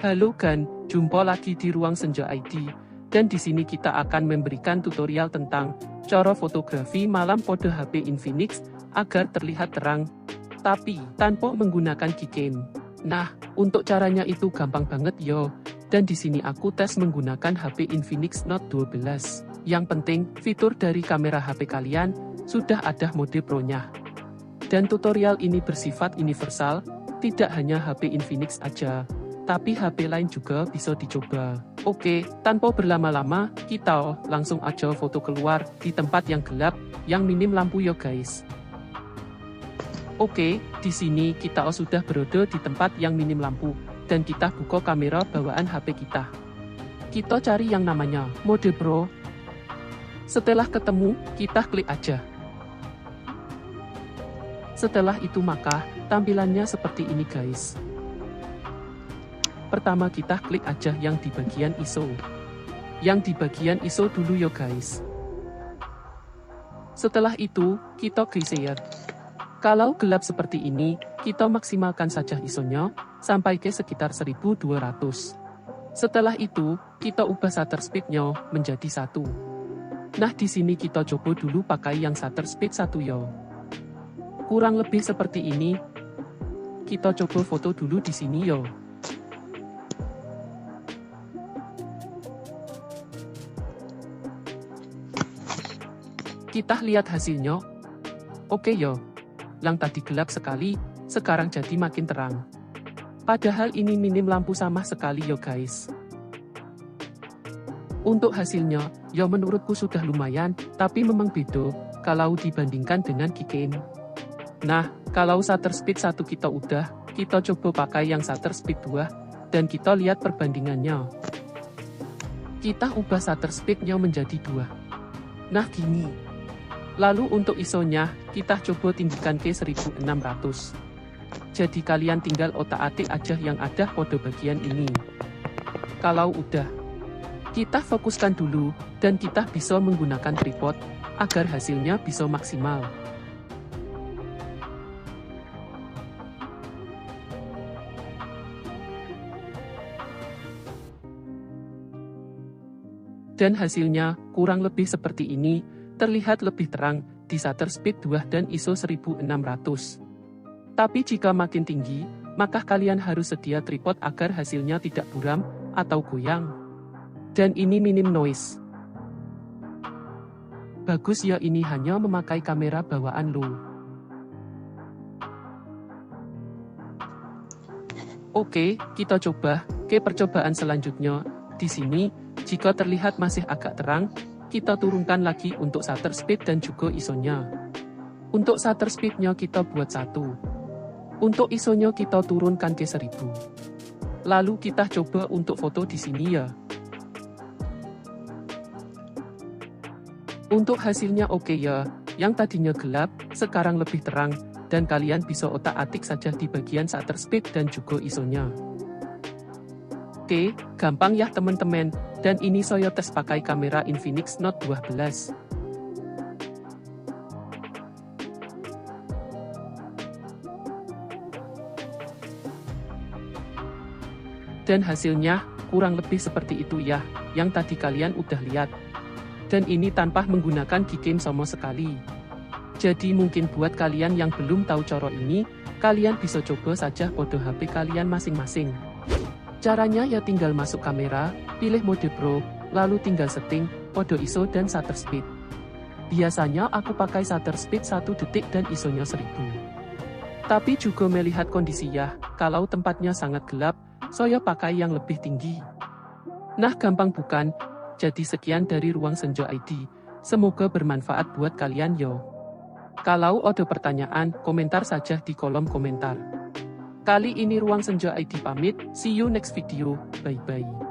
Halo Gan, jumpa lagi di Ruang Senja ID. Dan di sini kita akan memberikan tutorial tentang cara fotografi malam pada HP Infinix agar terlihat terang, tapi tanpa menggunakan Gcam. Nah, untuk caranya itu gampang banget yo. Dan di sini aku tes menggunakan HP Infinix Note 12. Yang penting, fitur dari kamera HP kalian sudah ada mode Pro-nya. Dan tutorial ini bersifat universal, tidak hanya HP Infinix aja, tapi HP lain juga bisa dicoba. Oke, tanpa berlama-lama, kita langsung aja foto keluar di tempat yang gelap, yang minim lampu ya guys. Oke, di sini kita sudah berada di tempat yang minim lampu, dan kita buka kamera bawaan HP kita. Kita cari yang namanya mode Pro. Setelah ketemu, kita klik aja. Setelah itu maka, tampilannya seperti ini guys. Pertama kita klik aja yang di bagian ISO. Yang di bagian ISO dulu yo guys. Setelah itu, kita geser. Kalau gelap seperti ini, kita maksimalkan saja ISO-nya, sampai ke sekitar 1200. Setelah itu, kita ubah shutter speed-nya menjadi 1. Nah di sini kita coba dulu pakai yang shutter speed 1 yo. Kurang lebih seperti ini. Kita coba foto dulu di sini yo. Kita lihat hasilnya. Oke yo. Yang tadi gelap sekali, sekarang jadi makin terang. Padahal ini minim lampu sama sekali yo guys. Untuk hasilnya, ya menurutku sudah lumayan, tapi memang beda kalau dibandingkan dengan Gcam. Nah, kalau shutter speed 1 kita udah, kita coba pakai yang shutter speed 2, dan kita lihat perbandingannya. Kita ubah shutter speed-nya menjadi 2. Nah gini. Lalu untuk ISO-nya, kita coba tinggikan ke 1600. Jadi kalian tinggal otak-atik aja yang ada pada bagian ini. Kalau udah, kita fokuskan dulu, dan kita bisa menggunakan tripod, agar hasilnya bisa maksimal. Dan hasilnya, kurang lebih seperti ini, terlihat lebih terang, di shutter speed 2 dan ISO 1600. Tapi jika makin tinggi, maka kalian harus sedia tripod agar hasilnya tidak buram, atau goyang. Dan ini minim noise. Bagus ya ini hanya memakai kamera bawaan lo. Oke, kita coba ke percobaan selanjutnya. Di sini, jika terlihat masih agak terang, kita turunkan lagi untuk shutter speed dan juga ISO-nya. Untuk shutter speed-nya kita buat 1. Untuk ISO-nya kita turunkan ke 1000. Lalu kita coba untuk foto di sini ya. Untuk hasilnya oke ya, yang tadinya gelap, sekarang lebih terang, dan kalian bisa otak-atik saja di bagian shutter speed dan juga ISO-nya. Oke, gampang ya teman-teman, dan ini saya tes pakai kamera Infinix Note 12. Dan hasilnya, kurang lebih seperti itu ya, yang tadi kalian udah lihat. Dan ini tanpa menggunakan Gcam sama sekali. Jadi mungkin buat kalian yang belum tahu cara ini, kalian bisa coba saja pada HP kalian masing-masing. Caranya ya tinggal masuk kamera, pilih mode Pro, lalu tinggal setting, pada ISO dan shutter speed. Biasanya aku pakai shutter speed 1 detik dan ISO-nya 1000. Tapi juga melihat kondisi ya, kalau tempatnya sangat gelap, saya pakai yang lebih tinggi. Nah gampang bukan? Jadi sekian dari Ruang Senja ID. Semoga bermanfaat buat kalian yo. Kalau ada pertanyaan, komentar saja di kolom komentar. Kali ini Ruang Senja ID pamit, see you next video, bye-bye.